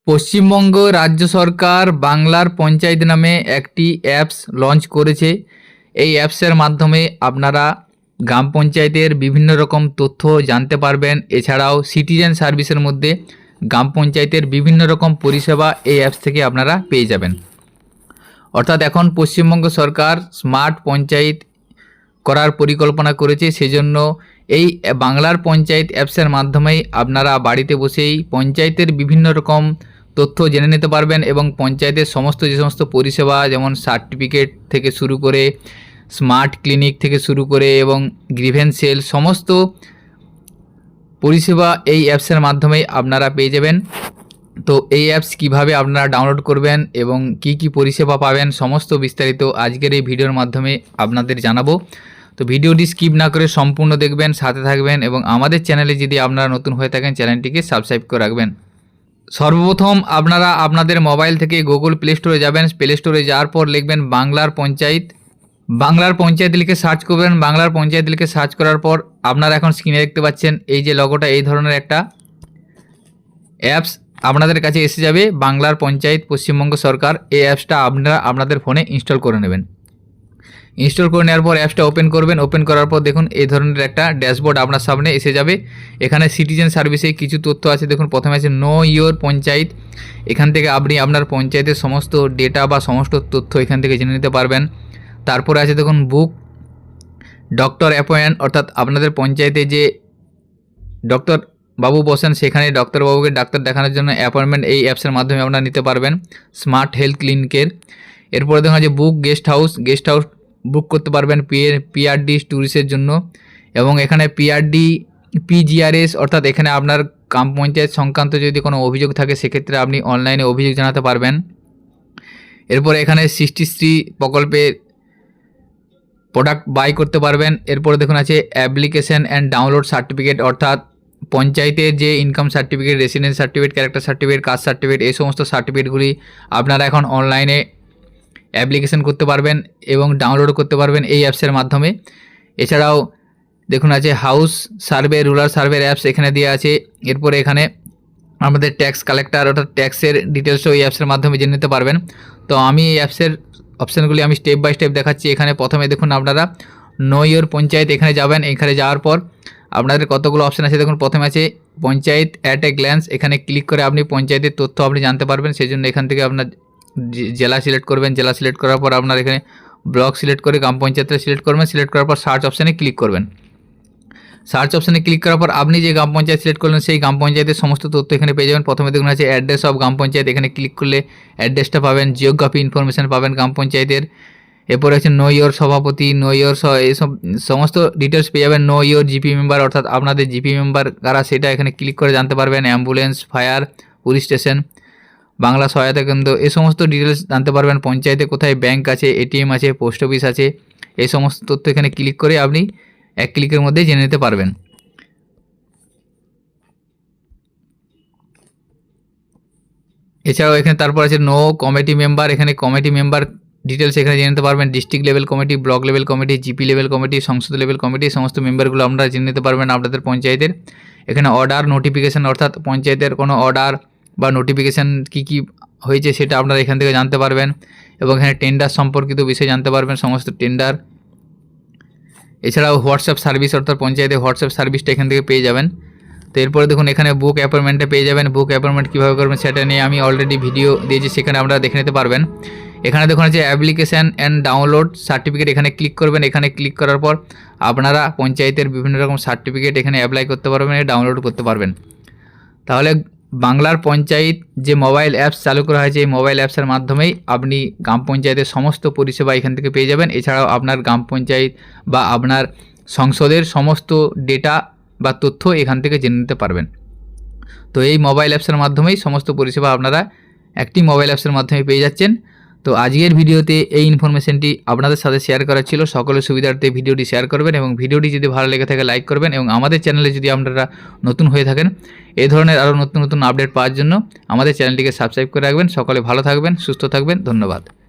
পশ্চিমবঙ্গ রাজ্য সরকার বাংলার পঞ্চায়েত নামে একটি অ্যাপস লঞ্চ করেছে। এই অ্যাপসের মাধ্যমে আপনারা গ্রাম পঞ্চায়েতের বিভিন্ন রকম তথ্য জানতে পারবেন। এছাড়াও সিটিজেন সার্ভিসের মধ্যে গ্রাম পঞ্চায়েতের বিভিন্ন রকম পরিষেবা এই অ্যাপস থেকে আপনারা পেয়ে যাবেন। অর্থাৎ এখন পশ্চিমবঙ্গ সরকার স্মার্ট পঞ্চায়েত করার পরিকল্পনা করেছে, সেজন্য এই বাংলার পঞ্চায়েত অ্যাপসের মাধ্যমেই আপনারা বাড়িতে বসেই পঞ্চায়েতের বিভিন্ন রকম তথ্য জেনে নিতে পারবেন এবং পঞ্চায়েতের যে সমস্ত পরিষেবা, যেমন সার্টিফিকেট থেকে শুরু করে স্মার্ট ক্লিনিক থেকে শুরু করে এবং গ্রিভেন্স সেল, সমস্ত পরিষেবা এই অ্যাপসের মাধ্যমেই আপনারা পেয়ে যাবেন। তো এই অ্যাপস কিভাবে আপনারা ডাউনলোড করবেন এবং কি কি পরিষেবা পাবেন, সমস্ত বিস্তারিত আজকের এই ভিডিওর মাধ্যমে আপনাদের জানাবো। তো ভিডিওটি স্কিপ না করে সম্পূর্ণ দেখবেন, সাথে থাকবেন এবং আমাদের চ্যানেলে যদি আপনারা নতুন হয়ে থাকেন চ্যানেলটিকে সাবস্ক্রাইব করে রাখবেন। সর্বপ্রথম আপনারা আপনাদের মোবাইল থেকে গুগল প্লে স্টোরে যাবেন। প্লে স্টোরে যাওয়ার পর লিখবেন বাংলার পঞ্চায়েত লিখে সার্চ করবেন। বাংলার পঞ্চায়েত লিখে সার্চ করার পর আপনারা এখন স্ক্রিনে দেখতে পাচ্ছেন এই যে লগোটা, এই ধরনের একটা অ্যাপস আপনাদের কাছে এসে যাবে, বাংলার পঞ্চায়েত পশ্চিমবঙ্গ সরকার। এই অ্যাপসটা আপনারা আপনাদের ফোনে ইনস্টল করে নেবেন। ইনস্টল করে নেওয়ার পর অ্যাপসটা ওপেন করবেন। ওপেন করার পর দেখুন এই ধরনের একটা ড্যাশবোর্ড আপনার সামনে এসে যাবে। এখানে সিটিজেন সার্ভিসে কিছু তথ্য আছে। দেখুন প্রথমে আছে নো ইয়োর পঞ্চায়েত। এখান থেকে আপনি আপনার পঞ্চায়েতের সমস্ত ডেটা বা সমস্ত তথ্য এখান থেকে জেনে নিতে পারবেন। তারপরে আছে দেখুন বুক ডক্টর অ্যাপয়েন্ট, অর্থাৎ আপনাদের পঞ্চায়েতে যে ডক্টর বাবু বসেন সেখানে ডক্টরবাবুকে ডাক্তার দেখানোর জন্য অ্যাপয়েন্টমেন্ট এই অ্যাপসের মাধ্যমে আপনারা নিতে পারবেন, স্মার্ট হেলথ ক্লিনিকের। এরপরে দেখুন আছে বুক গেস্ট হাউস বুক করতে পারবেন পিআরডি ট্যুরিস্টের জন্য। এবং এখানে পিজিআরএস, অর্থাৎ এখানে আপনার গ্রাম পঞ্চায়েত সংক্রান্ত যদি কোনো অভিযোগ থাকে সেক্ষেত্রে আপনি অনলাইনে অভিযোগ জানাতে পারবেন। এরপরে এখানে 63 প্রকল্পের প্রোডাক্ট বাই করতে পারবেন। এরপরে দেখুন আছে অ্যাপ্লিকেশন অ্যান্ড ডাউনলোড সার্টিফিকেট, অর্থাৎ পঞ্চায়েতের যে income certificate, residence certificate, character certificate, caste certificate, এই সমস্ত সার্টিফিকেটগুলি আপনারা এখন অনলাইনে অ্যাপ্লিকেশন করতে পারবেন এবং ডাউনলোড করতে পারবেন এই অ্যাপসের মাধ্যমে। এছাড়াও দেখুন আছে house survey, rural survey apps এখানে দেওয়া আছে। এরপরে এখানে আমাদের ট্যাক্স কালেক্টর, অর্থাৎ ট্যাক্সের ডিটেলসও এই অ্যাপসের মাধ্যমে জেনে নিতে পারবেন। তো আমি এই অ্যাপসের অপশানগুলি আমি স্টেপ বাই স্টেপ দেখাচ্ছি। এখানে প্রথমে দেখুন আপনারা নো ইয়োর পঞ্চায়েত, এখানে যাবেন। এখানে যাওয়ার পর আপনাদের কতগুলো অপশান আছে দেখুন। প্রথমে আছে পঞ্চায়েত অ্যাট এ গ্ল্যান্স, এখানে ক্লিক করে আপনি পঞ্চায়েতের তথ্য আপনি জানতে পারবেন। সেই জন্য এখান থেকে আপনার জেলা সিলেক্ট করবেন। জেলা সিলেক্ট করার পর আপনার এখানে ব্লক সিলেক্ট করে গ্রাম পঞ্চায়েতটা সিলেক্ট করবেন। সিলেক্ট করার পর সার্চ অপশানে ক্লিক করবেন। সার্চ অপশানে ক্লিক করার পর আপনি যে গ্রাম পঞ্চায়েত সিলেক্ট করলেন সেই গ্রাম পঞ্চায়েতের সমস্ত তথ্য এখানে পেয়ে যাবেন। প্রথমে দেখুন আছে অ্যাড্রেস অফ গ্রাম পঞ্চায়েত, এখানে ক্লিক করলে অ্যাড্রেসটা পাবেন, জিওগ্রাফি ইনফরমেশান পাবেন গ্রাম পঞ্চায়েতের। এরপরে আছে নো ইয়োর সভাপতি, নো ইয়োর এইসব সমস্ত ডিটেলস পেয়ে যাবেন। নো ইয়োর জিপি মেম্বার, অর্থাৎ আপনাদের জিপি মেম্বার কারা সেটা এখানে ক্লিক করে জানতে পারবেন। Ambulance, fire, police station, Bangla সহায়তা কেন্দ্র, এই সমস্ত ডিটেলস জানতে পারবেন। পঞ্চায়েতে কোথায় ব্যাংক আছে, এটিএম আছে, পোস্ট অফিস আছে, এই সমস্ত তথ্য এখানে ক্লিক করে আপনি এক ক্লিকের মধ্যে জেনে নিতে পারবেন। এছাড়াও এখানে তারপর আছে নো কমিটি মেম্বার, এখানে কমিটি মেম্বার ডিটেলস এখানে জেনে নিতে পারবেন। District level committee, block level committee, GP level committee, সংসদ লেভেল কমিটি, সমস্ত মেম্বারগুলো আপনারা জেনে নিতে পারবেন আপনাদের পঞ্চায়েতের। এখানে অর্ডার নোটিফিকেশান, অর্থাৎ পঞ্চায়েতের কোনো অর্ডার বা নোটিফিকেশান কী হয়েছে সেটা আপনারা এখান থেকে জানতে পারবেন। এবং এখানে টেন্ডার সম্পর্কিত বিষয় জানতে পারবেন, সমস্ত টেন্ডার। এছাড়াও হোয়াটসঅ্যাপ সার্ভিস, অর্থাৎ পঞ্চায়েতের হোয়াটসঅ্যাপ সার্ভিসটা এখান থেকে পেয়ে যাবেন। তো এরপরে দেখুন এখানে বুক অ্যাপয়েন্টমেন্টে পেয়ে যাবেন। বুক অ্যাপয়েন্টমেন্ট কীভাবে করবেন সেটা নিয়ে আমি অলরেডি ভিডিও দিয়েছি, সেখানে আপনারা দেখে নিতে পারবেন। এখানে দেখুন আছে অ্যাপ্লিকেশান অ্যান্ড ডাউনলোড সার্টিফিকেট, এখানে ক্লিক করবেন। এখানে ক্লিক করার পর আপনারা পঞ্চায়েতের বিভিন্ন রকম সার্টিফিকেট এখানে অ্যাপ্লাই করতে পারবেন, ডাউনলোড করতে পারবেন। তাহলে বাংলার পঞ্চায়েত যে মোবাইল অ্যাপস চালু করা হয়েছে, এই মোবাইল অ্যাপসের মাধ্যমেই আপনি গ্রাম পঞ্চায়েতের সমস্ত পরিষেবা এখান থেকে পেয়ে যাবেন। এছাড়াও আপনার গ্রাম পঞ্চায়েত বা আপনার সংসদের সমস্ত ডেটা বা তথ্য এখান থেকে জেনে নিতে পারবেন। তো এই মোবাইল অ্যাপসের মাধ্যমেই সমস্ত পরিষেবা আপনারা একটি মোবাইল অ্যাপসের মাধ্যমে পেয়ে যাচ্ছেন। তো আজকের ভিডিওতে এই ইনফরমেশনটি আপনাদের সাথে শেয়ার করা ছিল। সকলের সুবিধার্থে ভিডিওটি শেয়ার করবেন এবং ভিডিওটি যদি ভালো লেগে থাকে লাইক করবেন এবং আমাদের চ্যানেলে যদি আপনারা নতুন হয়ে থাকেন এই ধরনের আরও নতুন নতুন আপডেট পাওয়ার জন্য আমাদের চ্যানেলটিকে সাবস্ক্রাইব করে রাখবেন। সকলে ভালো থাকবেন, সুস্থ থাকবেন, ধন্যবাদ।